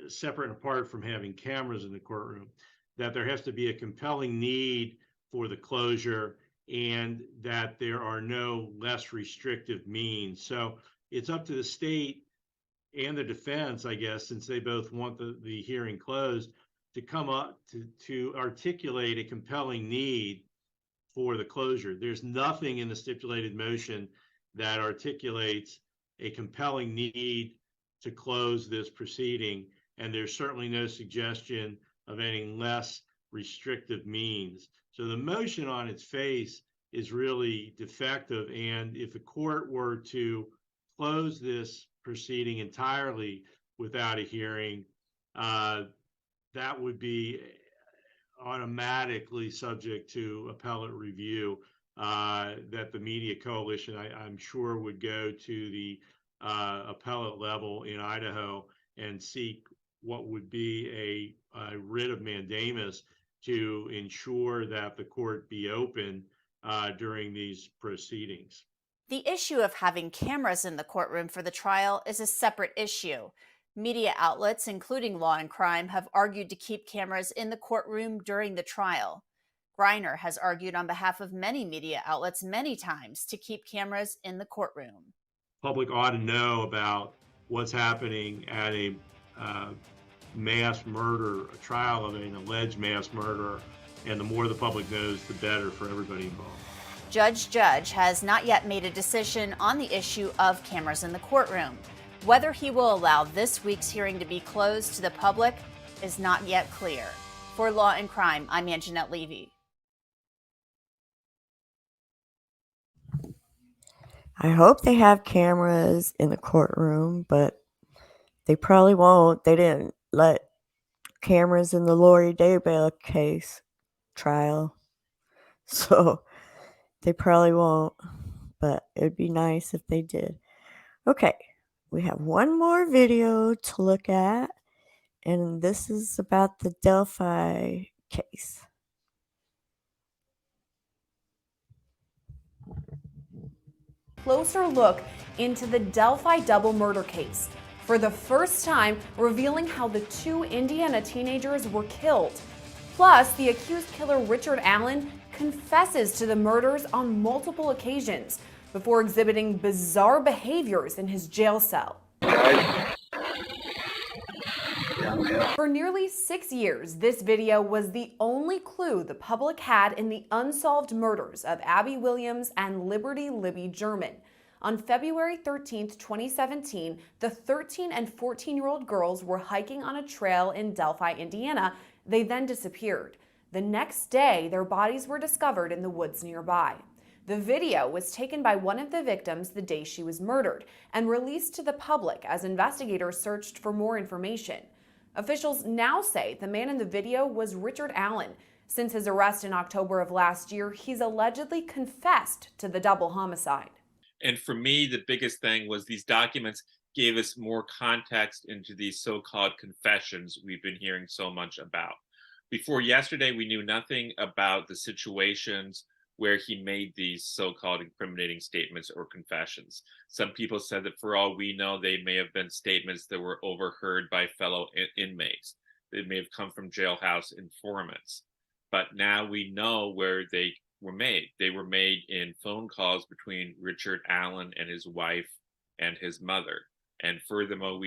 separate and apart from having cameras in the courtroom. That there has to be a compelling need for the closure and that there are no less restrictive means. So it's up to the state and the defense, I guess, since they both want the hearing closed, to come up to articulate a compelling need for the closure. There's nothing in the stipulated motion that articulates a compelling need to close this proceeding, and there's certainly no suggestion of any less restrictive means. So the motion on its face is really defective, and if the court were to close this proceeding entirely without a hearing, that would be automatically subject to appellate review, that the media coalition, I'm sure, would go to the appellate level in Idaho and seek what would be a writ of mandamus to ensure that the court be open during these proceedings. The issue of having cameras in the courtroom for the trial is a separate issue. Media outlets, including Law and Crime, have argued to keep cameras in the courtroom during the trial. Greiner has argued on behalf of many media outlets many times to keep cameras in the courtroom. Public ought to know about what's happening at a mass murder, a trial of an alleged mass murderer, and the more the public knows, the better for everybody involved. Judge Judge has not yet made a decision on the issue of cameras in the courtroom. Whether he will allow this week's hearing to be closed to the public is not yet clear. For Law and Crime, I'm Anjanette Levy. I hope they have cameras in the courtroom, but they probably won't. They didn't let cameras in the Lori Daybell case trial, so they probably won't, but it'd be nice if they did. Okay, we have one more video to look at, and this is about the Delphi case. Closer look into the Delphi double murder case, for the first time revealing how the two Indiana teenagers were killed. Plus, the accused killer Richard Allen confesses to the murders on multiple occasions before exhibiting bizarre behaviors in his jail cell. For nearly 6 years, this video was the only clue the public had in the unsolved murders of Abby Williams and Liberty Libby German. On February 13, 2017, the 13 and 14-year-old girls were hiking on a trail in Delphi, Indiana. They then disappeared. The next day, their bodies were discovered in the woods nearby. The video was taken by one of the victims the day she was murdered and released to the public as investigators searched for more information. Officials now say the man in the video was Richard Allen. Since his arrest in October of last year, he's allegedly confessed to the double homicide. And for me, the biggest thing was these documents gave us more context into these so-called confessions we've been hearing so much about. Before yesterday, we knew nothing about the situations where he made these so-called incriminating statements or confessions. Some people said that for all we know, they may have been statements that were overheard by fellow inmates. They may have come from jailhouse informants. But now we know where they were made. They were made in phone calls between Richard Allen and his wife and his mother. And furthermore,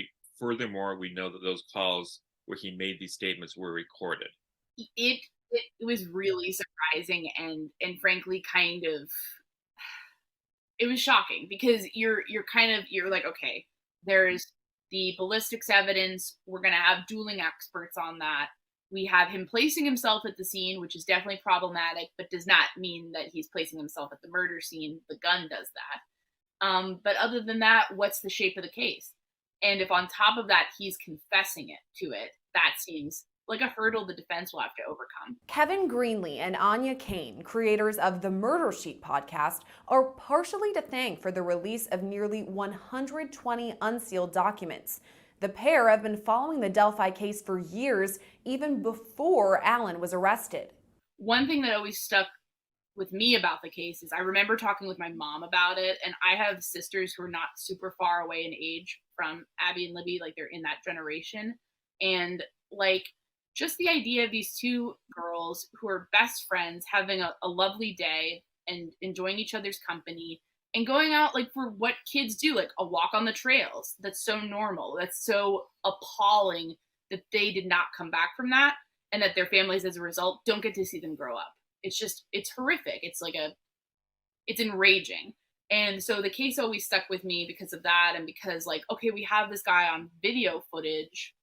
we know that those calls where he made these statements were recorded. It was really surprising and frankly kind of, it was shocking because you're like, okay, there's the ballistics evidence. We're going to have dueling experts on that. We have him placing himself at the scene, which is definitely problematic, but does not mean that he's placing himself at the murder scene. The gun does that. But other than that, what's the shape of the case? And if on top of that, he's confessing to it, that seems like a hurdle the defense will have to overcome. Kevin Greenlee and Anya Kane, creators of the Murder Sheet podcast, are partially to thank for the release of nearly 120 unsealed documents. The pair have been following the Delphi case for years, even before Allen was arrested. One thing that always stuck with me about the case is I remember talking with my mom about it, and I have sisters who are not super far away in age from Abby and Libby, like they're in that generation. And like just the idea of these two girls who are best friends having a lovely day and enjoying each other's company and going out like for what kids do, like a walk on the trails. That's so normal. That's so appalling that they did not come back from that and that their families as a result don't get to see them grow up. It's horrific. It's enraging. And so the case always stuck with me because of that. And because like, okay, we have this guy on video footage.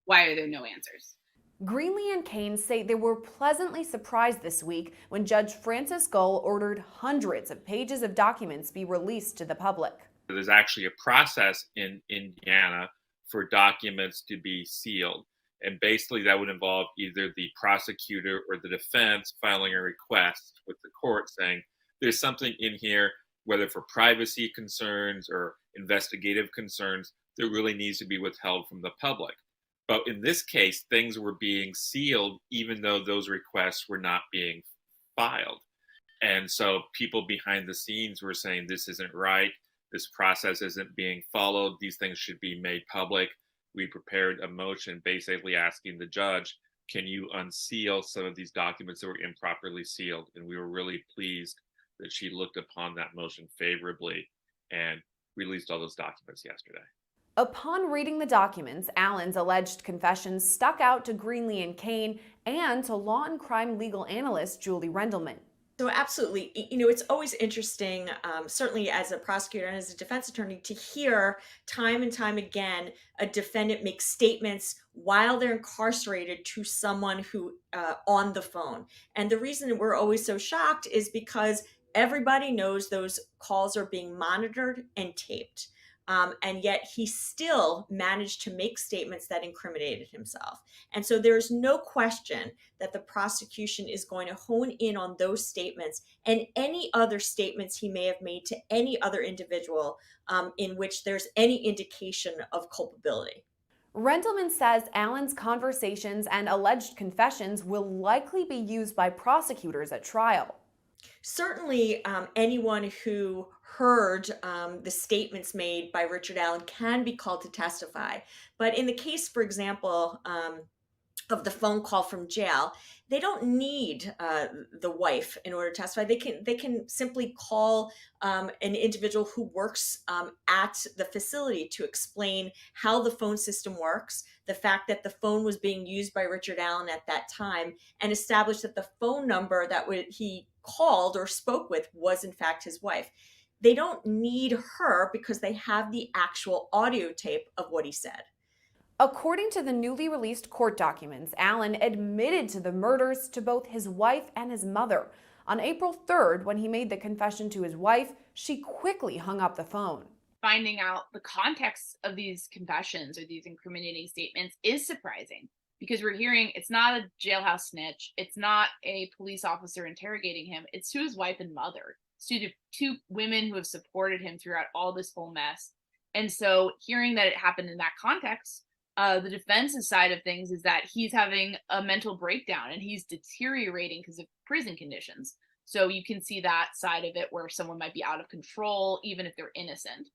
Why are there no answers? Greenlee and Kane say they were pleasantly surprised this week when Judge Francis Gull ordered hundreds of pages of documents be released to the public. There's actually a process in Indiana for documents to be sealed. And basically that would involve either the prosecutor or the defense filing a request with the court saying there's something in here, whether for privacy concerns or investigative concerns, that really needs to be withheld from the public. But in this case, things were being sealed even though those requests were not being filed. And so people behind the scenes were saying this isn't right, this process isn't being followed, these things should be made public. We prepared a motion basically asking the judge, can you unseal some of these documents that were improperly sealed? And we were really pleased that she looked upon that motion favorably and released all those documents yesterday. Upon reading the documents, Allen's alleged confessions stuck out to Greenlee and Kane and to law and crime legal analyst Julie Rendelman. So absolutely, it's always interesting, certainly as a prosecutor and as a defense attorney, to hear time and time again a defendant make statements while they're incarcerated to someone who on the phone. And the reason that we're always so shocked is because everybody knows those calls are being monitored and taped. And yet he still managed to make statements that incriminated himself. And so there's no question that the prosecution is going to hone in on those statements and any other statements he may have made to any other individual in which there's any indication of culpability. Rendelman says Allen's conversations and alleged confessions will likely be used by prosecutors at trial. Certainly, anyone who heard the statements made by Richard Allen can be called to testify. But in the case, for example, of the phone call from jail, they don't need the wife in order to testify. They can simply call an individual who works at the facility to explain how the phone system works, the fact that the phone was being used by Richard Allen at that time, and establish that the phone number that he called or spoke with was in fact his wife. They don't need her because they have the actual audio tape of what he said. According to the newly released court documents, Allen admitted to the murders to both his wife and his mother. On April 3rd, when he made the confession to his wife, she quickly hung up the phone. Finding out the context of these confessions or these incriminating statements is surprising, because we're hearing it's not a jailhouse snitch, it's not a police officer interrogating him, it's to his wife and mother. It's to the two women who have supported him throughout all this whole mess. And so hearing that it happened in that context, the defense's side of things is that he's having a mental breakdown and he's deteriorating because of prison conditions. So you can see that side of it where someone might be out of control, even if they're innocent.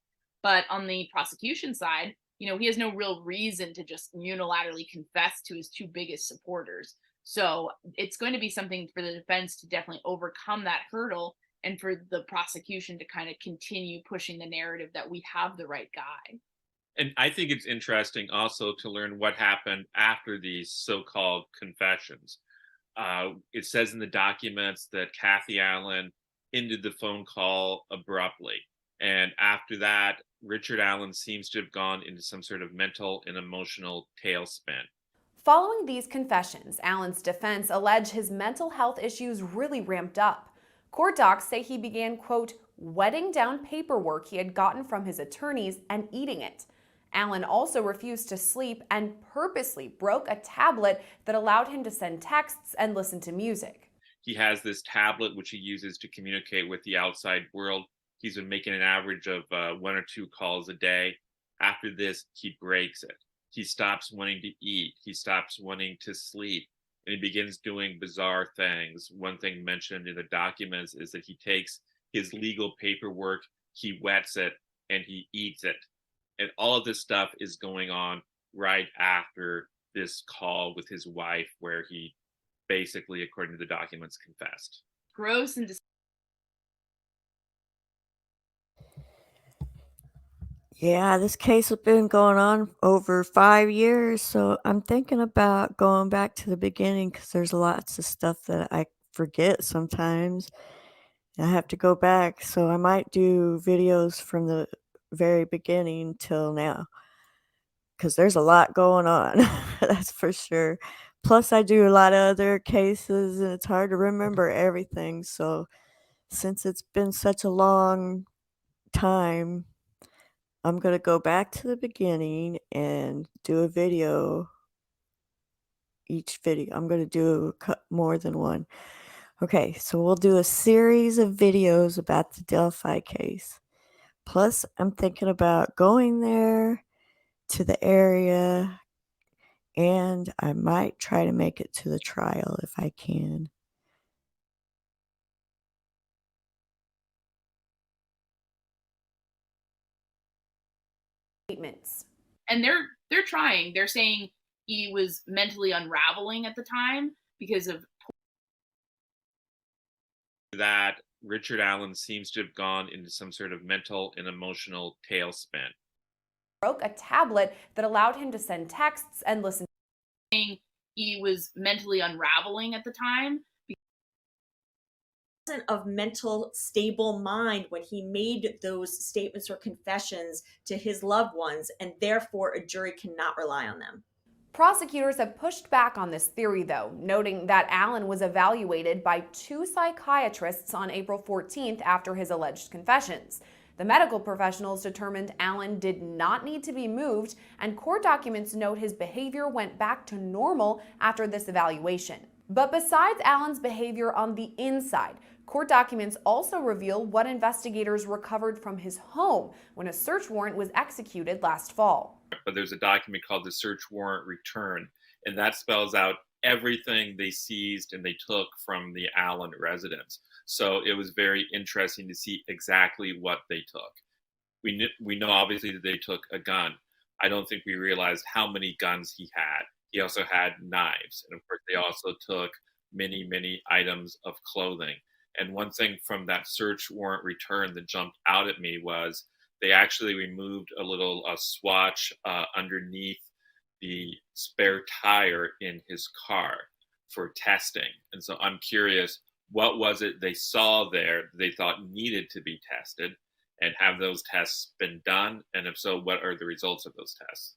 But on the prosecution side, he has no real reason to just unilaterally confess to his two biggest supporters. So it's going to be something for the defense to definitely overcome that hurdle, and for the prosecution to kind of continue pushing the narrative that we have the right guy. And I think it's interesting also to learn what happened after these so-called confessions. It says in the documents that Kathy Allen ended the phone call abruptly. And after that, Richard Allen seems to have gone into some sort of mental and emotional tailspin. Following these confessions, Allen's defense alleged his mental health issues really ramped up. Court docs say he began, quote, wetting down paperwork he had gotten from his attorneys and eating it. Allen also refused to sleep and purposely broke a tablet that allowed him to send texts and listen to music. He has this tablet which he uses to communicate with the outside world. He's been making an average of 1 or 2 calls a day. After this, he breaks it. He stops wanting to eat. He stops wanting to sleep. And he begins doing bizarre things. One thing mentioned in the documents is that he takes his legal paperwork, he wets it, and he eats it. And all of this stuff is going on right after this call with his wife, where he basically, according to the documents, confessed. Gross and Yeah, this case has been going on over 5 years, so I'm thinking about going back to the beginning because there's lots of stuff that I forget sometimes. I have to go back, so I might do videos from the very beginning till now because there's a lot going on, that's for sure. Plus, I do a lot of other cases, and it's hard to remember everything, so since it's been such a long time, I'm going to go back to the beginning and do a video. Each video, I'm going to do more than one. Okay, so we'll do a series of videos about the Delphi case. Plus, I'm thinking about going there to the area, and I might try to make it to the trial if I can. Statements. And they're trying. They're saying he was mentally unraveling at the time because of that. Richard Allen seems to have gone into some sort of mental and emotional tailspin. Broke a tablet that allowed him to send texts and listen. He was mentally unraveling at the time. Of mental stable mind when he made those statements or confessions to his loved ones, and therefore a jury cannot rely on them. Prosecutors have pushed back on this theory, though, noting that Allen was evaluated by 2 psychiatrists on April 14th after his alleged confessions. The medical professionals determined Allen did not need to be moved, and court documents note his behavior went back to normal after this evaluation. But besides Allen's behavior on the inside, court documents also reveal what investigators recovered from his home when a search warrant was executed last fall. But there's a document called the search warrant return, and that spells out everything they seized and they took from the Allen residence. So it was very interesting to see exactly what they took. We know obviously that they took a gun. I don't think we realized how many guns he had. He also had knives, and of course they also took many items of clothing. And one thing from that search warrant return that jumped out at me was they actually removed a little swatch underneath the spare tire in his car for testing. And so I'm curious, what was it they saw there that they thought needed to be tested? And have those tests been done? And if so, what are the results of those tests?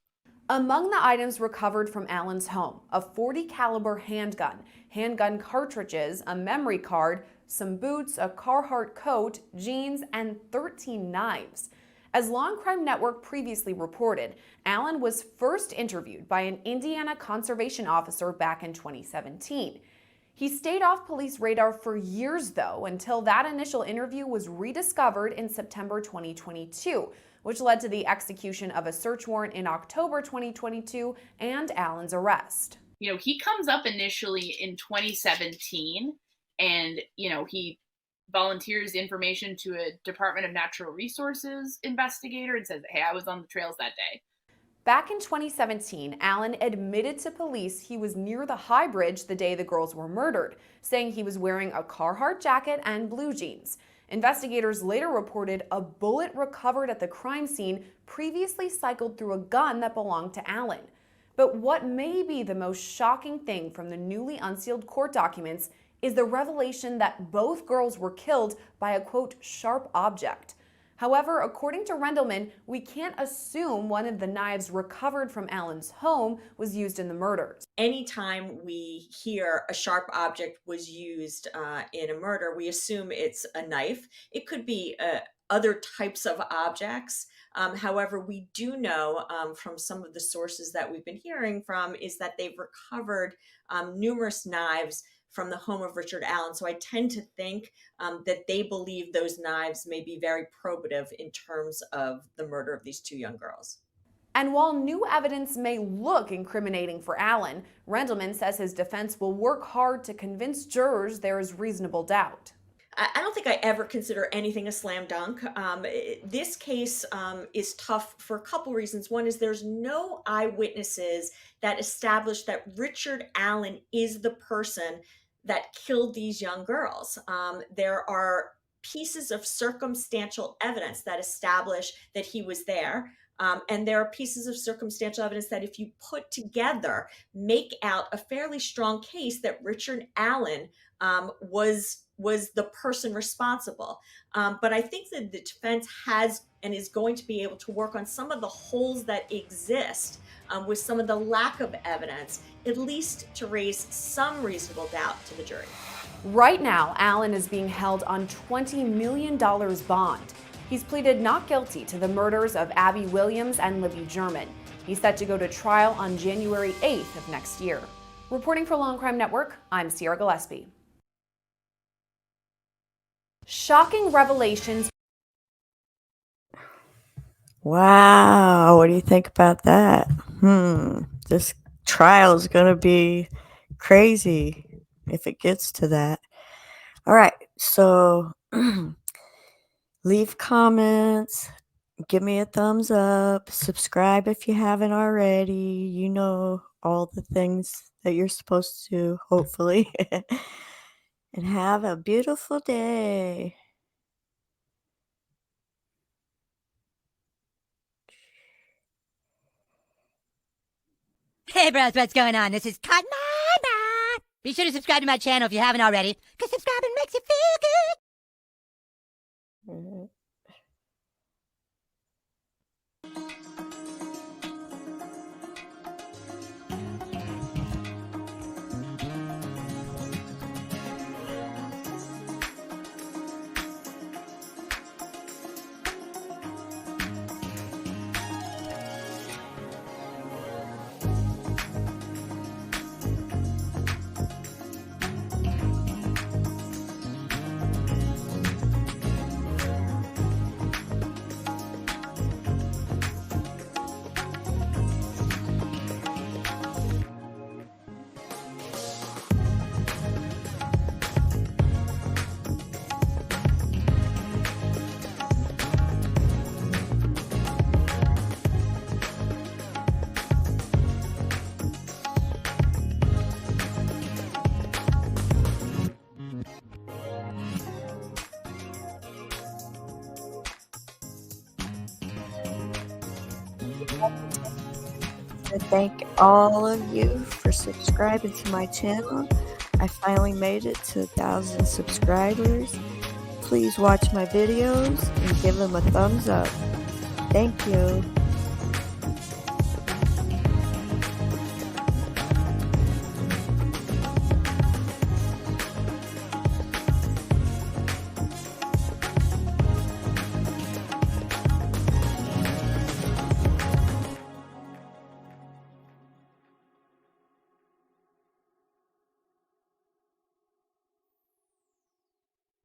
Among the items recovered from Allen's home, a .40 caliber handgun, handgun cartridges, a memory card, some boots, a Carhartt coat, jeans, and 13 knives. As Law and Crime Network previously reported, Allen was first interviewed by an Indiana conservation officer back in 2017. He stayed off police radar for years, though, until that initial interview was rediscovered in September 2022, which led to the execution of a search warrant in October 2022 and Allen's arrest. You know, he comes up initially in 2017, and, you know, he volunteers information to a Department of Natural Resources investigator and says, hey, I was on the trails that day. Back in 2017, Allen admitted to police he was near the High Bridge the day the girls were murdered, saying he was wearing a Carhartt jacket and blue jeans. Investigators later reported a bullet recovered at the crime scene previously cycled through a gun that belonged to Allen. But what may be the most shocking thing from the newly unsealed court documents is the revelation that both girls were killed by a, quote, sharp object. However, according to Rendleman, we can't assume one of the knives recovered from Allen's home was used in the murders. Anytime we hear a sharp object was used in a murder, we assume it's a knife. It could be other types of objects. However, we do know from some of the sources that we've been hearing from is that they've recovered numerous knives from the home of Richard Allen. So I tend to think that they believe those knives may be very probative in terms of the murder of these two young girls. And while new evidence may look incriminating for Allen, Rendleman says his defense will work hard to convince jurors there is reasonable doubt. I don't think I ever consider anything a slam dunk. This case is tough for a couple reasons. One is there's no eyewitnesses that establish that Richard Allen is the person that killed these young girls. There are pieces of circumstantial evidence that establish that he was there. And there are pieces of circumstantial evidence that if you put together, make out a fairly strong case that Richard Allen was the person responsible. But I think that the defense has and is going to be able to work on some of the holes that exist with some of the lack of evidence, at least to raise some reasonable doubt to the jury. Right now, Allen is being held on $20 million bond. He's pleaded not guilty to the murders of Abby Williams and Libby German. He's set to go to trial on January 8th of next year. Reporting for Law and Crime Network, I'm Sierra Gillespie. Shocking revelations. Wow, what do you think about that? This trial is going to be crazy if it gets to that. All right, so leave comments, give me a thumbs up, subscribe if you haven't already. You know all the things that you're supposed to, hopefully. And have a beautiful day. Hey bros, what's going on? This is Cotton Eye. Be sure to subscribe to my channel if you haven't already, because subscribing makes you feel good. I thank all of you for subscribing to my channel. I finally made it to 1,000 subscribers. Please watch my videos and give them a thumbs up. Thank you.